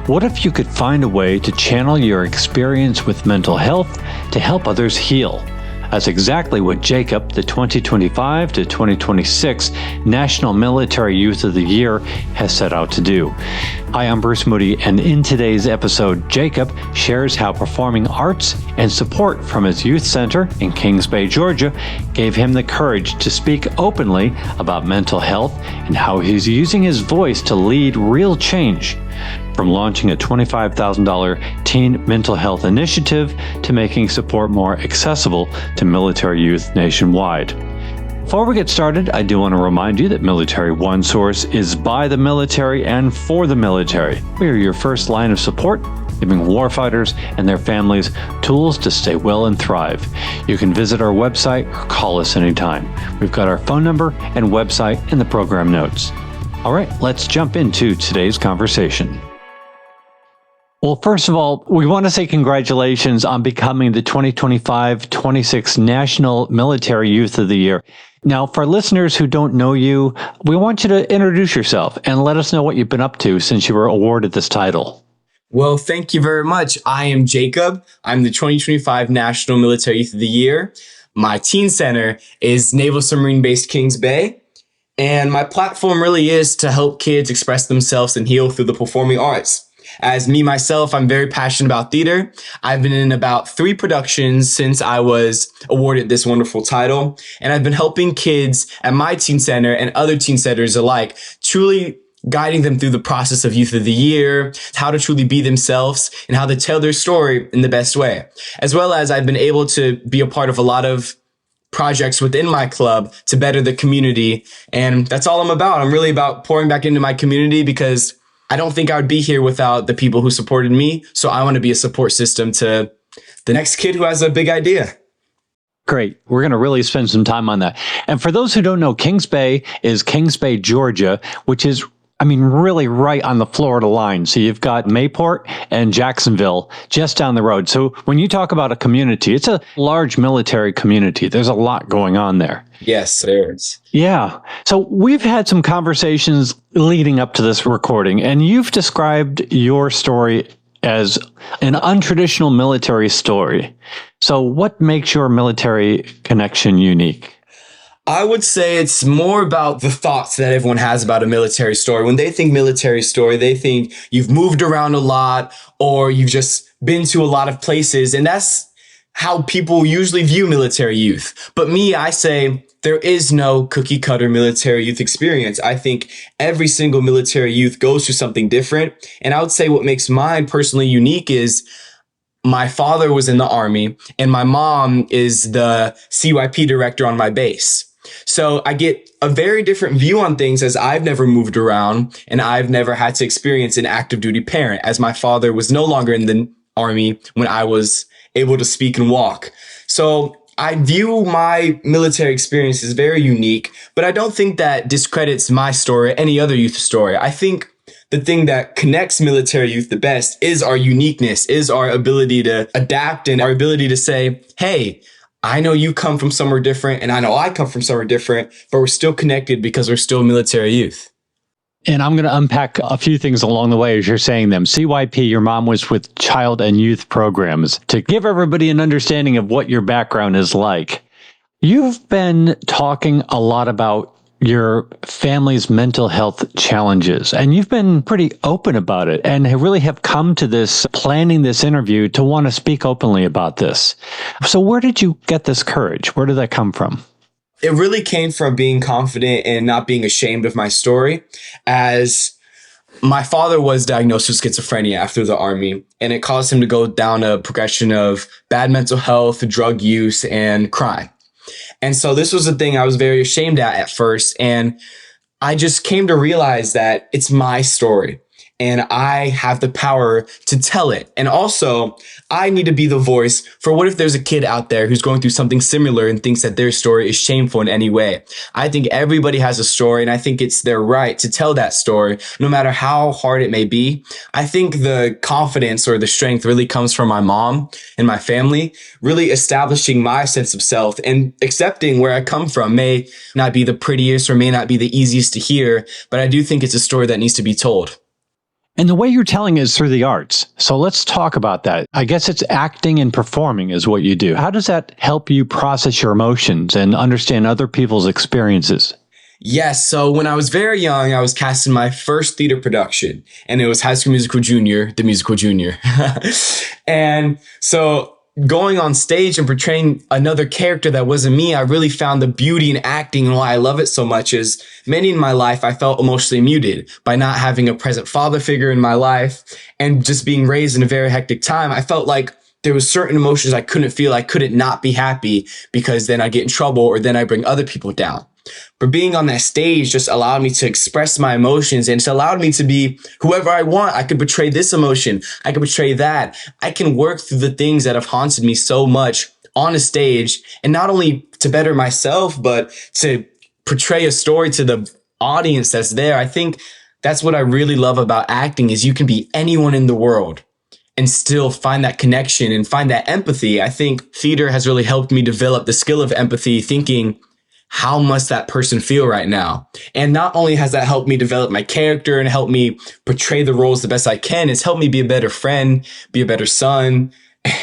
What if you could find a way to channel your experience with mental health to help others heal? That's exactly what Jacob, the 2025 to 2026 National Military Youth of the Year, has set out to do. Hi, I'm Bruce Moody, and in today's episode, Jacob shares how performing arts and support from his youth center in Kings Bay, Georgia, gave him the courage to speak openly about mental health and how he's using his voice to lead real change. From launching a $25,000 teen mental health initiative to making support more accessible to military youth nationwide. Before we get started, I do want to remind you that Military OneSource is by the military and for the military. We are your first line of support, giving warfighters and their families tools to stay well and thrive. You can visit our website or call us anytime. We've got our phone number and website in the program notes. All right, let's jump into today's conversation. Well, first of all, we want to say congratulations on becoming the 2025-26 National Military Youth of the Year. Now, for listeners who don't know you, we want you to introduce yourself and let us know what you've been up to since you were awarded this title. Well, thank you very much. I am Jacob. I'm the 2025 National Military Youth of the Year. My teen center is Naval Submarine-based Kings Bay. And my platform really is to help kids express themselves and heal through the performing arts. As me, myself, I'm very passionate about theater. I've been in about 3 productions since I was awarded this wonderful title. And I've been helping kids at my teen center and other teen centers alike, truly guiding them through the process of Youth of the Year, how to truly be themselves, and how to tell their story in the best way. As well as I've been able to be a part of a lot of projects within my club to better the community. And that's all I'm about. I'm really about pouring back into my community because I don't think I would be here without the people who supported me. So I want to be a support system to the next kid who has a big idea. Great. We're going to really spend some time on that. And for those who don't know, Kings Bay is Kings Bay, Georgia, which is really right on the Florida line. So you've got Mayport and Jacksonville just down the road. So when you talk about a community, it's a large military community. There's a lot going on there. Yes, there is. Yeah. So we've had some conversations leading up to this recording, and you've described your story as an untraditional military story. So what makes your military connection unique? I would say it's more about the thoughts that everyone has about a military story. When they think military story, they think you've moved around a lot or you've just been to a lot of places. And that's how people usually view military youth. But me, I say there is no cookie cutter military youth experience. I think every single military youth goes through something different. And I would say what makes mine personally unique is my father was in the Army and my mom is the CYP director on my base. So I get a very different view on things as I've never moved around and I've never had to experience an active duty parent, as my father was no longer in the Army when I was able to speak and walk. So I view my military experience as very unique, but I don't think that discredits my story or any other youth story. I think the thing that connects military youth the best is our uniqueness, is our ability to adapt and our ability to say, hey, I know you come from somewhere different and I know I come from somewhere different, but we're still connected because we're still military youth. And I'm going to unpack a few things along the way as you're saying them. CYP, your mom was with child and youth programs to give everybody an understanding of what your background is like. You've been talking a lot about your family's mental health challenges, and you've been pretty open about it and really have come to this, planning this interview to want to speak openly about this. So where did you get this courage? Where did that come from? It really came from being confident and not being ashamed of my story, as my father was diagnosed with schizophrenia after the Army, and it caused him to go down a progression of bad mental health, drug use, and crime. And so this was a thing I was very ashamed at first. And I just came to realize that it's my story and I have the power to tell it. And also, I need to be the voice for what if there's a kid out there who's going through something similar and thinks that their story is shameful in any way. I think everybody has a story, and I think it's their right to tell that story, no matter how hard it may be. I think the confidence or the strength really comes from my mom and my family, really establishing my sense of self and accepting where I come from. May not be the prettiest or may not be the easiest to hear, but I do think it's a story that needs to be told. And the way you're telling is through the arts. So let's talk about that. I guess it's acting and performing is what you do. How does that help you process your emotions and understand other people's experiences? Yes. So when I was very young, I was cast in my first theater production, and it was High School Musical Junior, the musical junior. And so going on stage and portraying another character that wasn't me, I really found the beauty in acting, and why I love it so much is many in my life, I felt emotionally muted by not having a present father figure in my life and just being raised in a very hectic time. I felt like there was certain emotions I couldn't feel. I couldn't not be happy because then I get in trouble or then I bring other people down. But being on that stage just allowed me to express my emotions, and it's allowed me to be whoever I want. I could portray this emotion. I could portray that. I can work through the things that have haunted me so much on a stage, and not only to better myself, but to portray a story to the audience that's there. I think that's what I really love about acting is you can be anyone in the world and still find that connection and find that empathy. I think theater has really helped me develop the skill of empathy, thinking, how must that person feel right now? And not only has that helped me develop my character and help me portray the roles the best I can, it's helped me be a better friend, be a better son,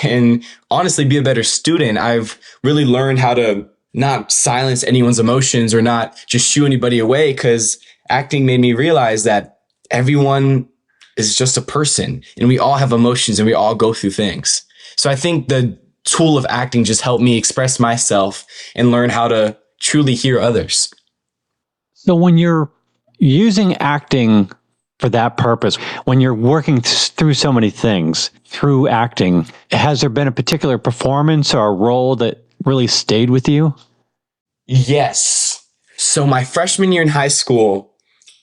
and honestly be a better student. I've really learned how to not silence anyone's emotions or not just shoo anybody away, because acting made me realize that everyone is just a person and we all have emotions and we all go through things. So I think the tool of acting just helped me express myself and learn how to truly hear others. So when you're using acting for that purpose, when you're working through so many things through acting, has there been a particular performance or a role that really stayed with you? Yes. So my freshman year in high school,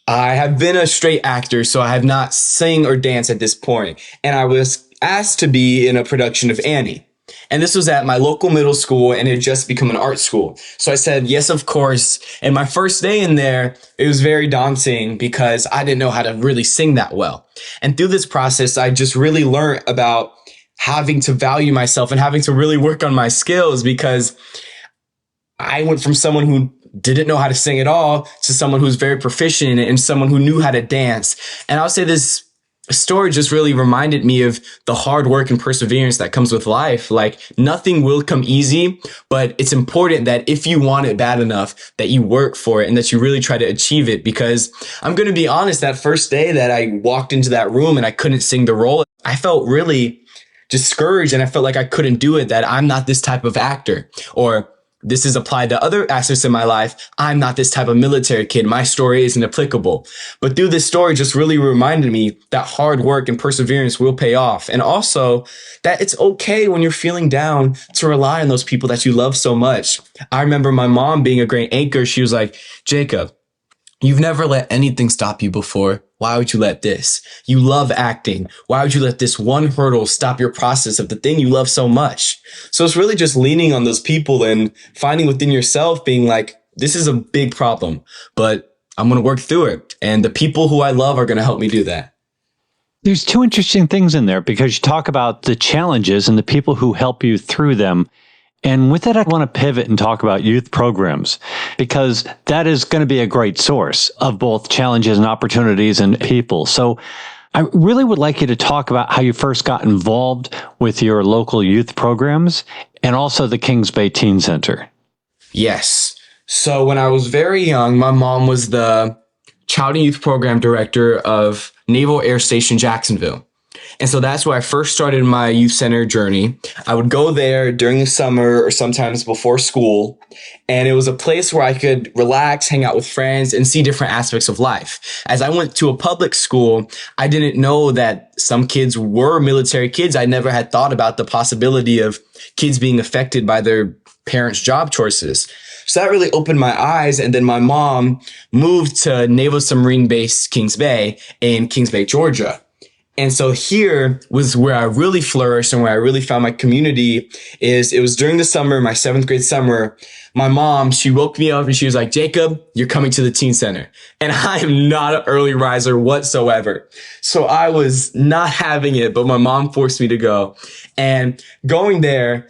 I have been a straight actor, so I have not sing or dance at this point. And I was asked to be in a production of Annie. And this was at my local middle school, and it had just become an art school. So I said, yes, of course. And my first day in there, it was very daunting because I didn't know how to really sing that well. And through this process, I just really learned about having to value myself and having to really work on my skills, because I went from someone who didn't know how to sing at all to someone who's very proficient and someone who knew how to dance. And I'll say this story just really reminded me of the hard work and perseverance that comes with life. Like, nothing will come easy, but it's important that if you want it bad enough, that you work for it and that you really try to achieve it. Because I'm going to be honest, that first day that I walked into that room and I couldn't sing the role, I felt really discouraged and I felt like I couldn't do it, that I'm not this type of actor, or this is applied to other aspects of my life. I'm not this type of military kid. My story isn't applicable. But through this story just really reminded me that hard work and perseverance will pay off. And also that it's okay when you're feeling down to rely on those people that you love so much. I remember my mom being a great anchor. She was like, Jacob, you've never let anything stop you before. Why would you let this? You love acting. Why would you let this one hurdle stop your process of the thing you love so much? So it's really just leaning on those people and finding within yourself, being like, this is a big problem, but I'm going to work through it. And the people who I love are going to help me do that. There's two interesting things in there, because you talk about the challenges and the people who help you through them. And with that, I want to pivot and talk about youth programs, because that is going to be a great source of both challenges and opportunities and people. So I really would like you to talk about how you first got involved with your local youth programs and also the Kings Bay Teen Center. Yes. So when I was very young, my mom was the Child and Youth Program Director of Naval Air Station Jacksonville. And so that's where I first started my youth center journey. I would go there during the summer or sometimes before school. And it was a place where I could relax, hang out with friends, and see different aspects of life. As I went to a public school, I didn't know that some kids were military kids. I never had thought about the possibility of kids being affected by their parents' job choices. So that really opened my eyes. And then my mom moved to Naval Submarine Base Kings Bay in Kings Bay, Georgia. And so here was where I really flourished and where I really found my community. It was during the summer, my 7th grade summer. My mom, she woke me up and she was like, Jacob, you're coming to the teen center. And I am not an early riser whatsoever. So I was not having it, but my mom forced me to go. And going there,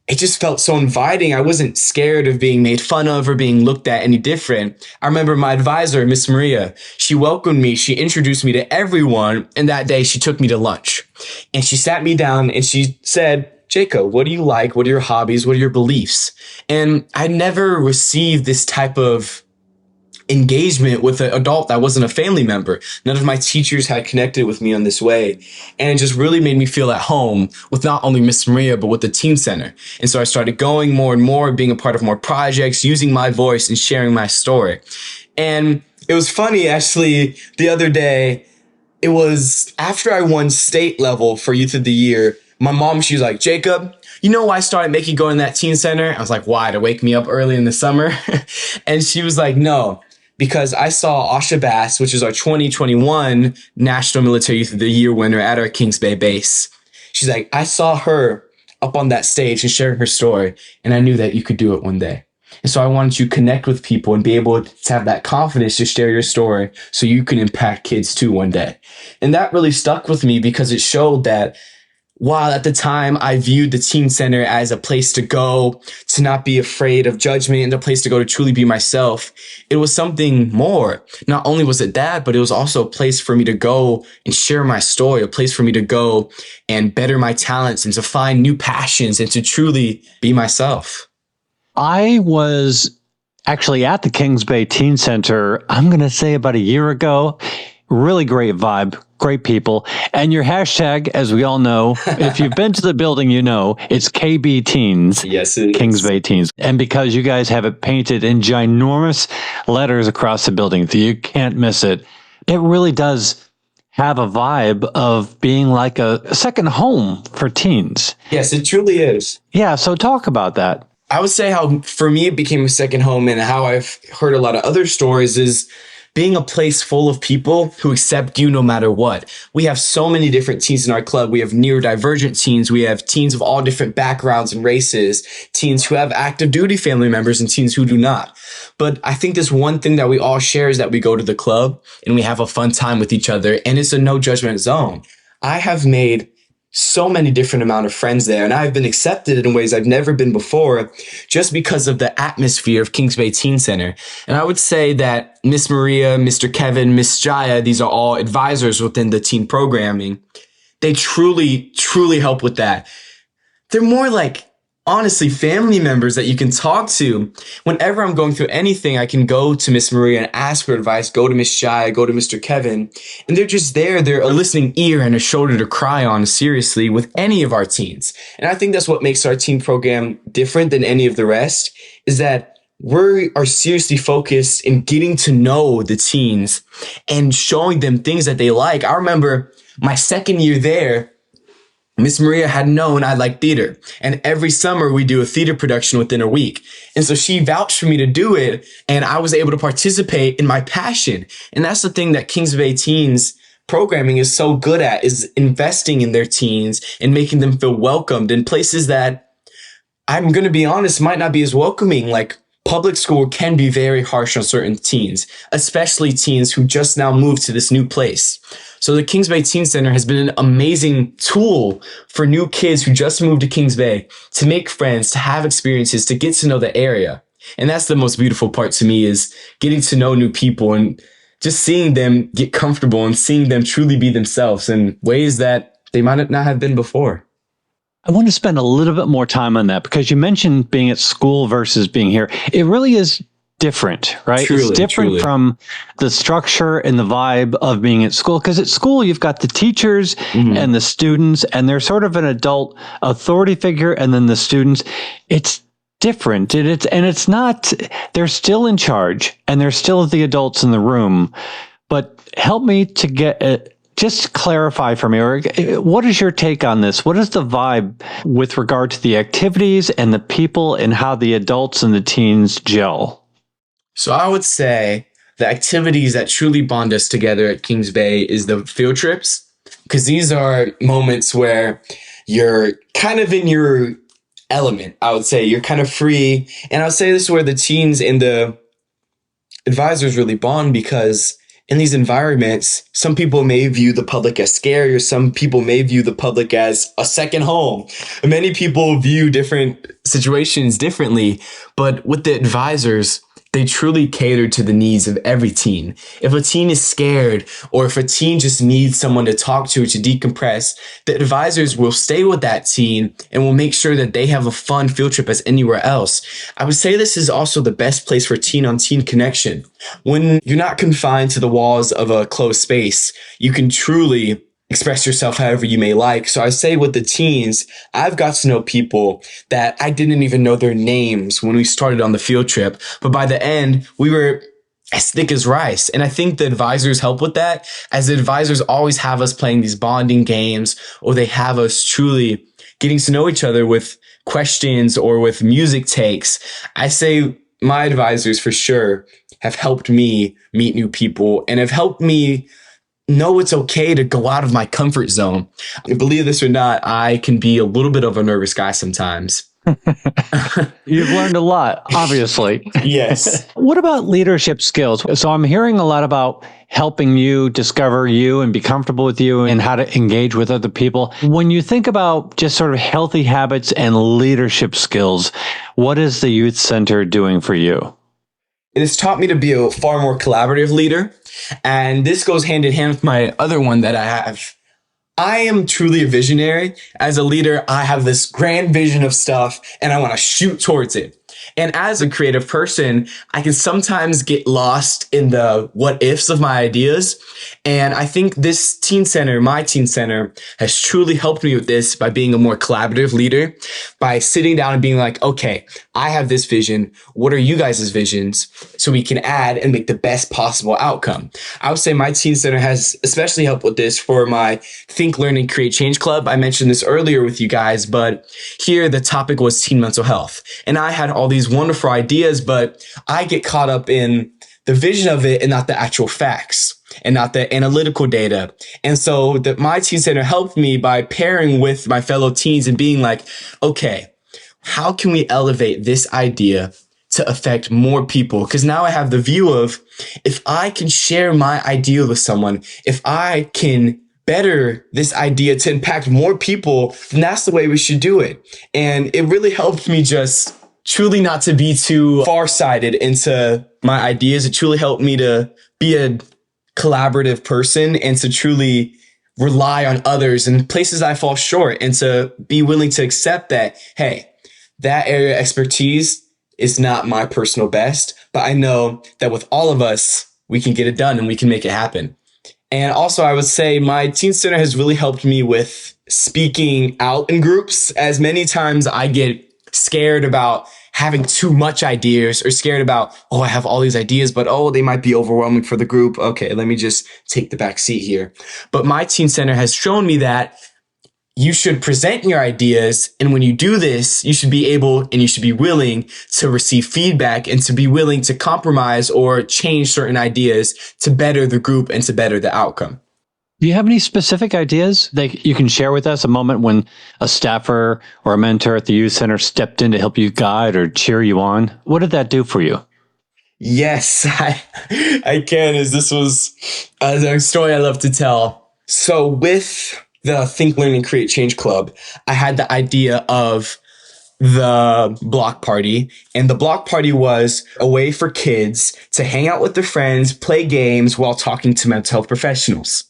it just felt so inviting. I wasn't scared of being made fun of or being looked at any different. I remember my advisor, Miss Maria, she welcomed me. She introduced me to everyone. And that day she took me to lunch and she sat me down and she said, Jacob, what do you like? What are your hobbies? What are your beliefs? And I never received this type of engagement with an adult that wasn't a family member. None of my teachers had connected with me on this way. And it just really made me feel at home with not only Miss Maria, but with the teen center. And so I started going more and more, being a part of more projects, using my voice and sharing my story. And it was funny, actually, the other day, it was after I won state level for Youth of the Year. My mom, she was like, Jacob, you know why I started making you go in that teen center? I was like, why? To wake me up early in the summer? And she was like, no, because I saw Asha Bass, which is our 2021 National Military Youth of the Year winner at our Kings Bay base. She's like, I saw her up on that stage and sharing her story, and I knew that you could do it one day. And so I wanted you to connect with people and be able to have that confidence to share your story so you can impact kids too one day. And that really stuck with me because it showed that while at the time I viewed the teen center as a place to go, to not be afraid of judgment, and a place to go to truly be myself, it was something more. Not only was it that, but it was also a place for me to go and share my story, a place for me to go and better my talents and to find new passions and to truly be myself. I was actually at the Kings Bay Teen Center, I'm going to say about a year ago. Really great vibe, great people. And your hashtag, as we all know, if you've been to the building, you know, it's KB Teens. Yes, it is. Kings Bay Teens. And because you guys have it painted in ginormous letters across the building, so you can't miss it, it really does have a vibe of being like a second home for teens. Yes, it truly is. Yeah, so talk about that. I would say how for me it became a second home and how I've heard a lot of other stories is being a place full of people who accept you no matter what. We have so many different teens in our club. We have neurodivergent teens. We have teens of all different backgrounds and races, teens who have active duty family members and teens who do not. But I think this one thing that we all share is that we go to the club and we have a fun time with each other, and it's a no judgment zone. I have made so many different amount of friends there, and I've been accepted in ways I've never been before just because of the atmosphere of Kings Bay Teen Center. And I would say that Miss Maria, Mr. Kevin, Miss Jaya, these are all advisors within the teen programming. They truly, truly help with that. They're more like, honestly, family members that you can talk to. Whenever I'm going through anything, I can go to Miss Maria and ask for advice, go to Miss Jaya, go to Mr. Kevin, and they're just there. They're a listening ear and a shoulder to cry on seriously with any of our teens. And I think that's what makes our teen program different than any of the rest, is that we are seriously focused in getting to know the teens and showing them things that they like. I remember my second year there, Miss Maria had known I liked theater, and every summer we do a theater production within a week. And so she vouched for me to do it, and I was able to participate in my passion. And that's the thing that Kings Bay Teens programming is so good at, is investing in their teens and making them feel welcomed in places that, I'm going to be honest, might not be as welcoming. Like public school can be very harsh on certain teens, especially teens who just now moved to this new place. So the Kings Bay Teen Center has been an amazing tool for new kids who just moved to Kings Bay to make friends, to have experiences, to get to know the area. And that's the most beautiful part to me, is getting to know new people and just seeing them get comfortable and seeing them truly be themselves in ways that they might not have been before. I want to spend a little bit more time on that because you mentioned being at school versus being here. It really is different, right? Truly, it's different from the structure and the vibe of being at school. Because at school, you've got the teachers and the students, and they're sort of an adult authority figure, and then the students. It's different. It's not, they're still in charge, and they're still the adults in the room. But help me to get just clarify for me, or what is your take on this? What is the vibe with regard to the activities and the people and how the adults and the teens gel? So I would say the activities that truly bond us together at Kings Bay is the field trips, because these are moments where you're kind of in your element. I would say you're kind of free. And I would say this is where the teens and the advisors really bond, because in these environments, some people may view the public as scary, or some people may view the public as a second home. Many people view different situations differently, but with the advisors, they truly cater to the needs of every teen. If a teen is scared, or if a teen just needs someone to talk to decompress, the advisors will stay with that teen and will make sure that they have a fun field trip as anywhere else. I would say this is also the best place for teen-on-teen connection. When you're not confined to the walls of a closed space, you can truly express yourself however you may like. So I say with the teens, I've got to know people that I didn't even know their names when we started on the field trip. But by the end, we were as thick as rice. And I think the advisors help with that, as the advisors always have us playing these bonding games, or they have us truly getting to know each other with questions or with music takes. I say my advisors for sure have helped me meet new people and have helped me know it's okay to go out of my comfort zone. Believe this or not, I can be a little bit of a nervous guy sometimes. You've learned a lot, obviously. Yes. What about leadership skills? So I'm hearing a lot about helping you discover you and be comfortable with you and how to engage with other people. When you think about just sort of healthy habits and leadership skills, what is the Youth Center doing for you? It has taught me to be a far more collaborative leader. And this goes hand in hand with my other one that I have. I am truly a visionary. As a leader, I have this grand vision of stuff and I want to shoot towards it. And as a creative person, I can sometimes get lost in the what ifs of my ideas. And I think this teen center, my teen center, has truly helped me with this by being a more collaborative leader, by sitting down and being like, okay, I have this vision. What are you guys' visions? So we can add and make the best possible outcome. I would say my teen center has especially helped with this for my Think, Learn, and Create Change Club. I mentioned this earlier with you guys, but here the topic was teen mental health. And I had all these wonderful ideas, but I get caught up in the vision of it and not the actual facts and not the analytical data. And so my teen center helped me by pairing with my fellow teens and being like, okay, how can we elevate this idea to affect more people? Because now I have the view of, if I can share my idea with someone, if I can better this idea to impact more people, then that's the way we should do it. And it really helped me just truly not to be too far-sighted into my ideas. It truly helped me to be a collaborative person and to truly rely on others in places I fall short, and to be willing to accept that, hey, that area of expertise is not my personal best, but I know that with all of us, we can get it done and we can make it happen. And also, I would say my teen center has really helped me with speaking out in groups, as many times I get scared about having too much ideas, or scared about, oh, I have all these ideas, but oh, they might be overwhelming for the group. Okay, let me just take the back seat here. But my teen center has shown me that you should present your ideas. And when you do this, you should be able and you should be willing to receive feedback and to be willing to compromise or change certain ideas to better the group and to better the outcome. Do you have any specific ideas that you can share with us? A moment when a staffer or a mentor at the Youth Center stepped in to help you guide or cheer you on? What did that do for you? Yes, I can, as this was a story I love to tell. So with the Think, Learn, and Create Change Club, I had the idea of the block party. And the block party was a way for kids to hang out with their friends, play games while talking to mental health professionals.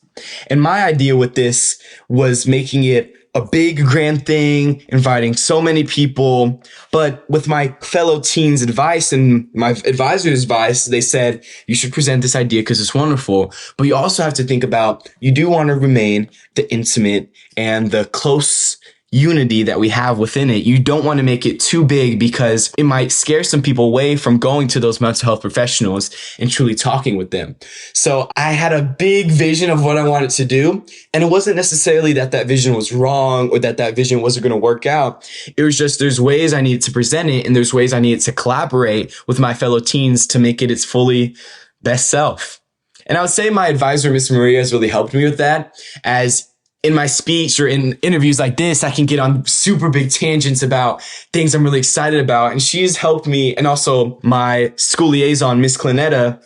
And my idea with this was making it a big grand thing, inviting so many people. But with my fellow teens' advice and my advisor's advice, they said, you should present this idea because it's wonderful. But you also have to think about, you do want to remain the intimate and the close unity that we have within it. You don't want to make it too big because it might scare some people away from going to those mental health professionals and truly talking with them. So I had a big vision of what I wanted to do. And it wasn't necessarily that that vision was wrong or that that vision wasn't going to work out. It was just, there's ways I needed to present it and there's ways I needed to collaborate with my fellow teens to make it its fully best self. And I would say my advisor, Miss Maria, has really helped me with that, as in my speech or in interviews like this, I can get on super big tangents about things I'm really excited about. And she's helped me. And also my school liaison, Miss Clinetta,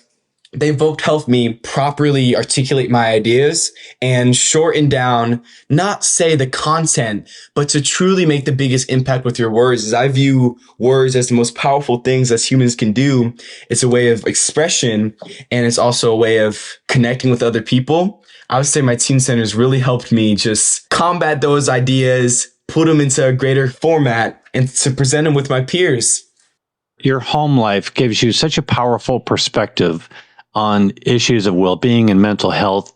they both helped me properly articulate my ideas and shorten down, not say the content, but to truly make the biggest impact with your words. As I view words as the most powerful things as humans can do. It's a way of expression, and it's also a way of connecting with other people. I would say my teen centers really helped me just combat those ideas, put them into a greater format, and to present them with my peers. Your home life gives you such a powerful perspective on issues of well-being and mental health.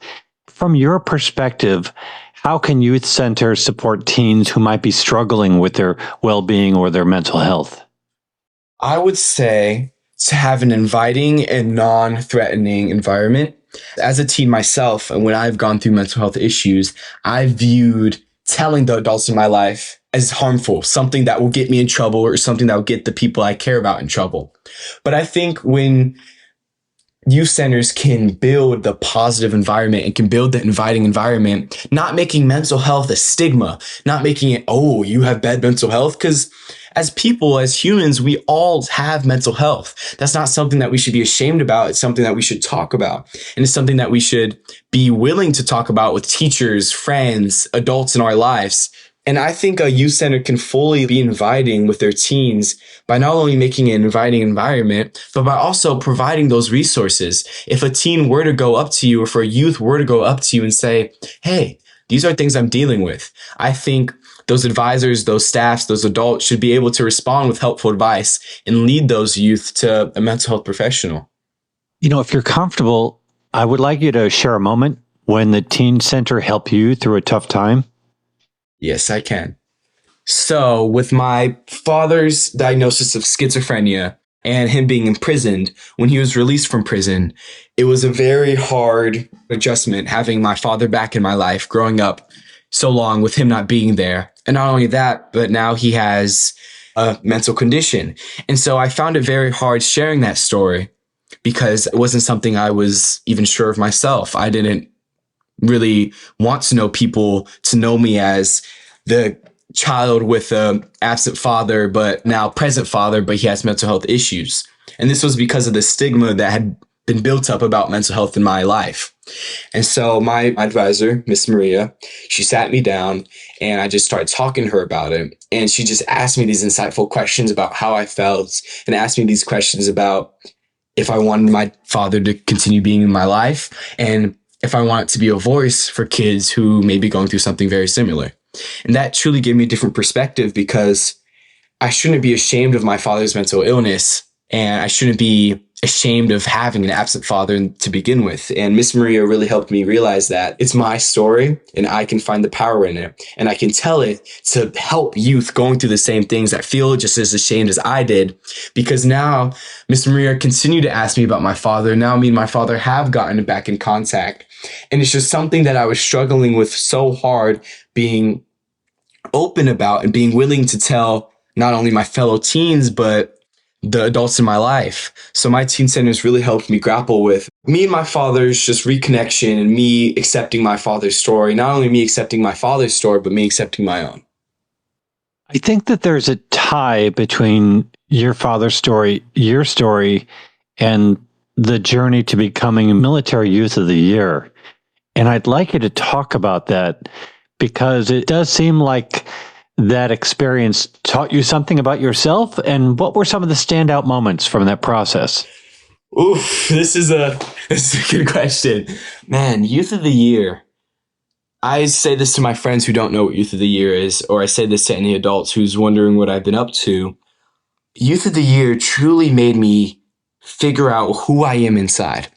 From your perspective, how can youth centers support teens who might be struggling with their well-being or their mental health? I would say to have an inviting and non-threatening environment. As a teen myself, and when I've gone through mental health issues, I viewed telling the adults in my life as harmful, something that will get me in trouble or something that will get the people I care about in trouble. But I think when youth centers can build the positive environment and can build the inviting environment, not making mental health a stigma, not making it, oh, you have bad mental health. Because as people, as humans, we all have mental health. That's not something that we should be ashamed about. It's something that we should talk about. And it's something that we should be willing to talk about with teachers, friends, adults in our lives. And I think a youth center can fully be inviting with their teens by not only making an inviting environment, but by also providing those resources. If a teen were to go up to you, or for a youth were to go up to you and say, hey, these are things I'm dealing with, I think those advisors, those staffs, those adults should be able to respond with helpful advice and lead those youth to a mental health professional. If you're comfortable, I would like you to share a moment when the teen center helped you through a tough time. Yes, I can. So with my father's diagnosis of schizophrenia and him being imprisoned, when he was released from prison, it was a very hard adjustment having my father back in my life, growing up so long with him not being there. And not only that, but now he has a mental condition. And so I found it very hard sharing that story because it wasn't something I was even sure of myself. I didn't really want to know people to know me as the child with an absent father, but now present father, but he has mental health issues. And this was because of the stigma that had been built up about mental health in my life. And so my advisor, Miss Maria, she sat me down and I just started talking to her about it. And she just asked me these insightful questions about how I felt and asked me these questions about if I wanted my father to continue being in my life and if I wanted to be a voice for kids who may be going through something very similar. And that truly gave me a different perspective because I shouldn't be ashamed of my father's mental illness and I shouldn't be ashamed of having an absent father to begin with. And Miss Maria really helped me realize that it's my story and I can find the power in it and I can tell it to help youth going through the same things that feel just as ashamed as I did. Because now Miss Maria continued to ask me about my father. Now me and my father have gotten back in contact. And it's just something that I was struggling with so hard, being open about and being willing to tell not only my fellow teens, but the adults in my life. So my teen centers really helped me grapple with me and my father's just reconnection and me accepting my father's story. Not only me accepting my father's story, but me accepting my own. I think that there's a tie between your father's story, your story, and the journey to becoming a Military Youth of the Year. And I'd like you to talk about that because it does seem like that experience taught you something about yourself. And what were some of the standout moments from that process? Oof, this is a good question. Man, Youth of the Year. I say this to my friends who don't know what Youth of the Year is, or I say this to any adults who's wondering what I've been up to. Youth of the Year truly made me figure out who I am inside.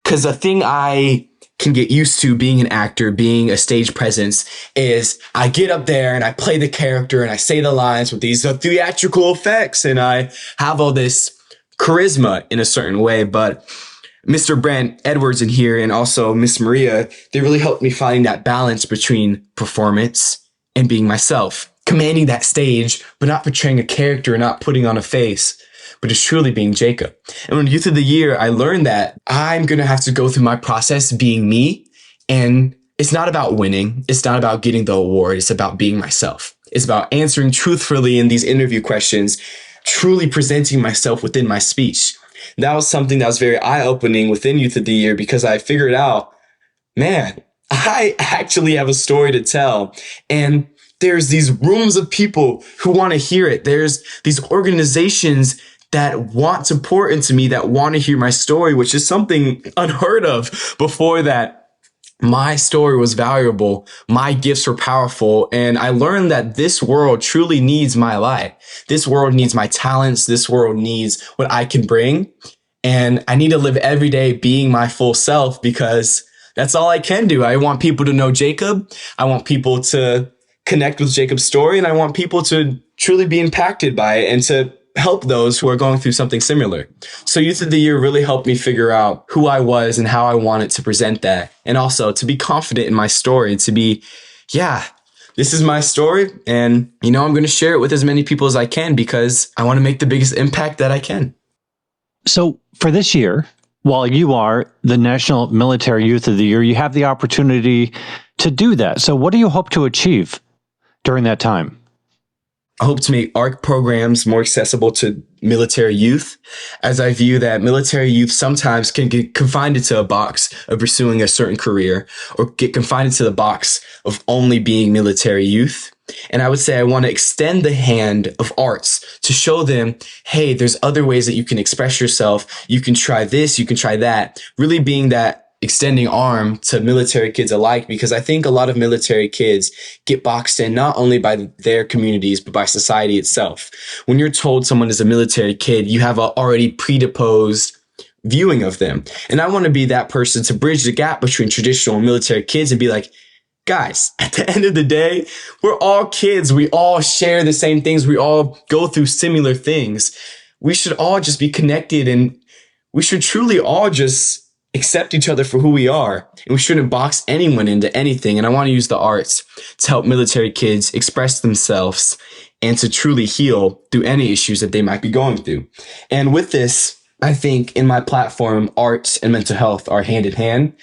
Because the thing I can get used to being an actor, being a stage presence, is I get up there and I play the character and I say the lines with these theatrical effects and I have all this charisma in a certain way. But Mr. Brent Edwards in here and also Miss Maria, they really helped me find that balance between performance and being myself, commanding that stage, but not portraying a character and not putting on a face, but just truly being Jacob. And when Youth of the Year, I learned that I'm going to have to go through my process being me. And it's not about winning. It's not about getting the award. It's about being myself. It's about answering truthfully in these interview questions, truly presenting myself within my speech. That was something that was very eye-opening within Youth of the Year because I figured out, man, I actually have a story to tell. And there's these rooms of people who want to hear it. There's these organizations that want to pour into me, that want to hear my story, which is something unheard of before that. My story was valuable. My gifts were powerful. And I learned that this world truly needs my light. This world needs my talents. This world needs what I can bring. And I need to live every day being my full self because that's all I can do. I want people to know Jacob. I want people to connect with Jacob's story. And I want people to truly be impacted by it and to help those who are going through something similar. So Youth of the Year really helped me figure out who I was and how I wanted to present that. And also to be confident in my story and to be, this is my story. And, I'm going to share it with as many people as I can because I want to make the biggest impact that I can. So for this year, while you are the National Military Youth of the Year, you have the opportunity to do that. So what do you hope to achieve during that time? I hope to make ARC programs more accessible to military youth, as I view that military youth sometimes can get confined into a box of pursuing a certain career or get confined into the box of only being military youth. And I would say I want to extend the hand of arts to show them, hey, there's other ways that you can express yourself. You can try this, you can try that, really being that extending arm to military kids alike, because I think a lot of military kids get boxed in not only by their communities, but by society itself. When you're told someone is a military kid, you have a already predisposed viewing of them. And I want to be that person to bridge the gap between traditional and military kids and be like, guys, at the end of the day, we're all kids. We all share the same things. We all go through similar things. We should all just be connected and we should truly all just accept each other for who we are. And we shouldn't box anyone into anything. And I want to use the arts to help military kids express themselves and to truly heal through any issues that they might be going through. And with this, I think in my platform, arts and mental health are hand in hand.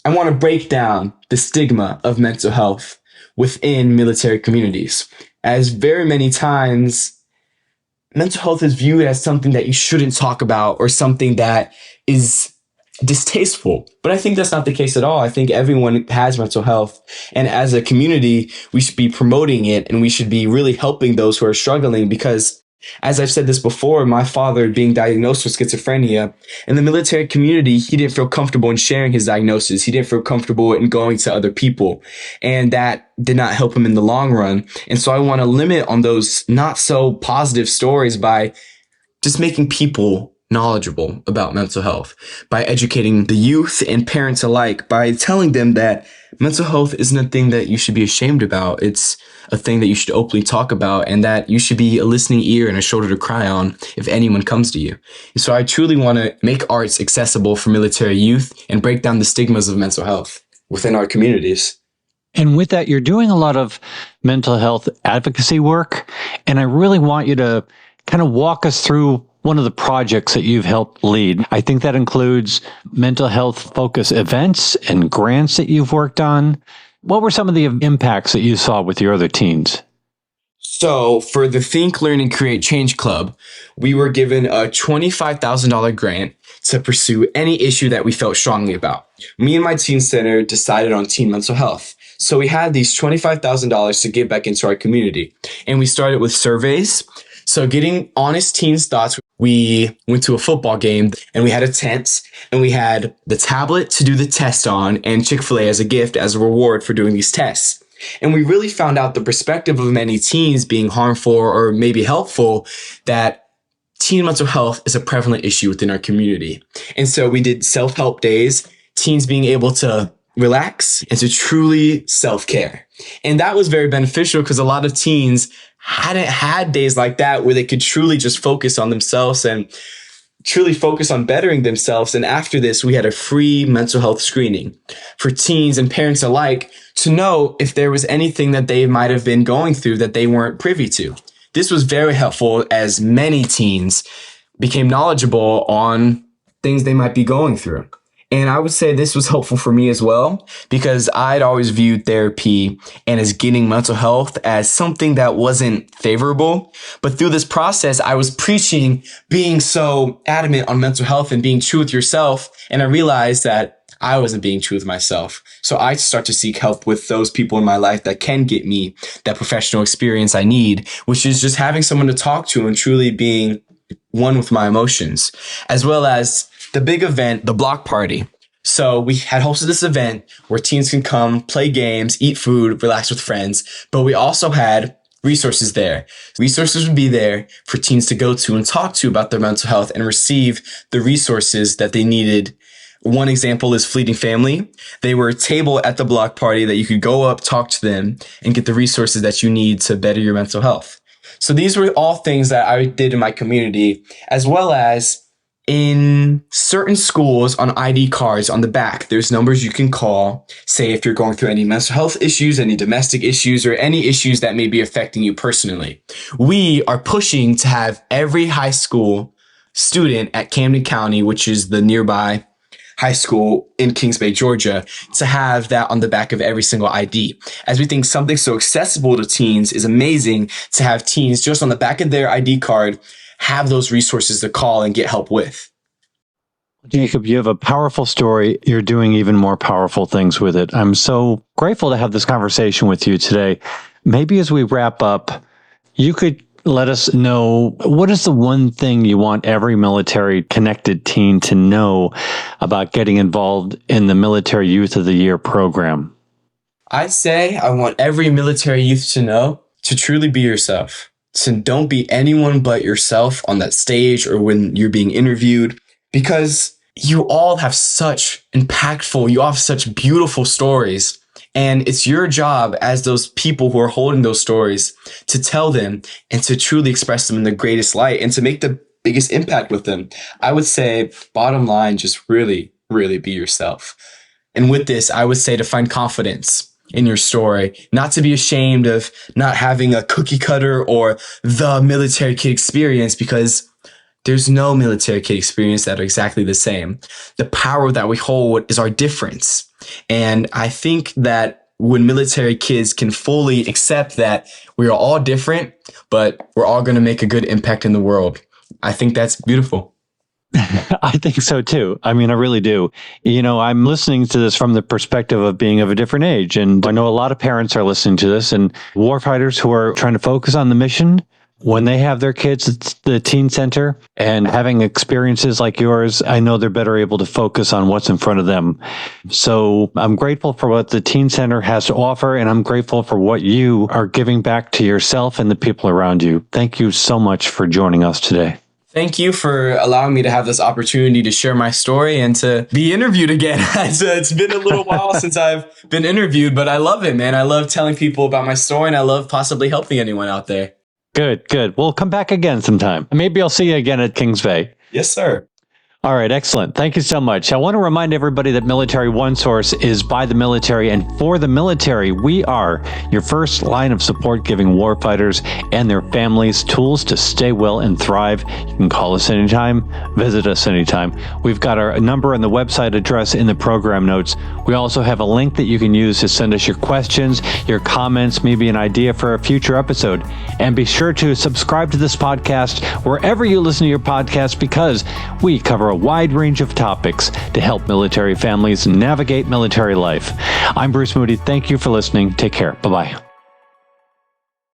I want to break down the stigma of mental health within military communities, as very many times mental health is viewed as something that you shouldn't talk about or something that is distasteful. But I think that's not the case at all. I think everyone has mental health. And as a community, we should be promoting it and we should be really helping those who are struggling because, as I've said this before, my father being diagnosed with schizophrenia, in the military community, he didn't feel comfortable in sharing his diagnosis. He didn't feel comfortable in going to other people. And that did not help him in the long run. And so I want to limit on those not so positive stories by just making people knowledgeable about mental health, by educating the youth and parents alike, by telling them that mental health isn't a thing that you should be ashamed about. It's a thing that you should openly talk about and that you should be a listening ear and a shoulder to cry on if anyone comes to you. And so I truly want to make arts accessible for military youth and break down the stigmas of mental health within our communities. And with that, you're doing a lot of mental health advocacy work. And I really want you to kind of walk us through one of the projects that you've helped lead. I think that includes mental health focus events and grants that you've worked on. What were some of the impacts that you saw with your other teens? So for the Think, Learn, and Create Change Club, we were given a $25,000 grant to pursue any issue that we felt strongly about. Me and my teen center decided on teen mental health. So we had these $25,000 to give back into our community. And we started with surveys. So getting honest teens' thoughts. We went to a football game and we had a tent and we had the tablet to do the test on and Chick-fil-A as a gift, as a reward for doing these tests. And we really found out the perspective of many teens being harmful or maybe helpful, that teen mental health is a prevalent issue within our community. And so we did self-help days, teens being able to relax and to truly self-care. And that was very beneficial because a lot of teens hadn't had days like that where they could truly just focus on themselves and truly focus on bettering themselves. And after this, we had a free mental health screening for teens and parents alike to know if there was anything that they might have been going through that they weren't privy to. This was very helpful as many teens became knowledgeable on things they might be going through. And I would say this was helpful for me as well, because I'd always viewed therapy and as getting mental health as something that wasn't favorable. But through this process, I was preaching being so adamant on mental health and being true with yourself. And I realized that I wasn't being true with myself. So I start to seek help with those people in my life that can get me that professional experience I need, which is just having someone to talk to and truly being one with my emotions, as well as the big event, the block party. So we had hosted this event where teens can come, play games, eat food, relax with friends, but we also had resources there. Resources would be there for teens to go to and talk to about their mental health and receive the resources that they needed. One example is Fleeting Family. They were a table at the block party that you could go up, talk to them, and get the resources that you need to better your mental health. So these were all things that I did in my community, as well as in certain schools on ID cards on the back, there's numbers you can call, say if you're going through any mental health issues, any domestic issues, or any issues that may be affecting you personally. We are pushing to have every high school student at Camden County, which is the nearby high school in Kings Bay, Georgia, to have that on the back of every single ID. As we think something so accessible to teens is amazing to have teens just on the back of their ID card have those resources to call and get help with. Jacob, you have a powerful story. You're doing even more powerful things with it. I'm so grateful to have this conversation with you today. Maybe as we wrap up, you could let us know, what is the one thing you want every military connected teen to know about getting involved in the Military Youth of the Year program? I'd say I want every military youth to know to truly be yourself. So don't be anyone but yourself on that stage or when you're being interviewed, because you all have such impactful, you all have such beautiful stories. And it's your job as those people who are holding those stories to tell them and to truly express them in the greatest light and to make the biggest impact with them. I would say, bottom line, just really, really be yourself. And with this, I would say to find confidence in your story, not to be ashamed of not having a cookie cutter or the military kid experience, because there's no military kid experience that are exactly the same. The power that we hold is our difference. And I think that when military kids can fully accept that we are all different, but we're all going to make a good impact in the world, I think that's beautiful. I think so too. I mean, I really do. You know, I'm listening to this from the perspective of being of a different age. And I know a lot of parents are listening to this, and warfighters who are trying to focus on the mission, when they have their kids at the teen center and having experiences like yours, I know they're better able to focus on what's in front of them. So I'm grateful for what the teen center has to offer, and I'm grateful for what you are giving back to yourself and the people around you. Thank you so much for joining us today. Thank you for allowing me to have this opportunity to share my story and to be interviewed again. It's been a little while since I've been interviewed, but I love it, man. I love telling people about my story, and I love possibly helping anyone out there. Good. We'll come back again sometime. Maybe I'll see you again at Kings Bay. Yes, sir. All right, excellent. Thank you so much. I want to remind everybody that Military OneSource is by the military and for the military. We are your first line of support, giving warfighters and their families tools to stay well and thrive. You can call us anytime, visit us anytime. We've got our number and the website address in the program notes. We also have a link that you can use to send us your questions, your comments, maybe an idea for a future episode. And be sure to subscribe to this podcast wherever you listen to your podcast, because we cover a wide range of topics to help military families navigate military life. I'm Bruce Moody. Thank you for listening. Take care. Bye-bye.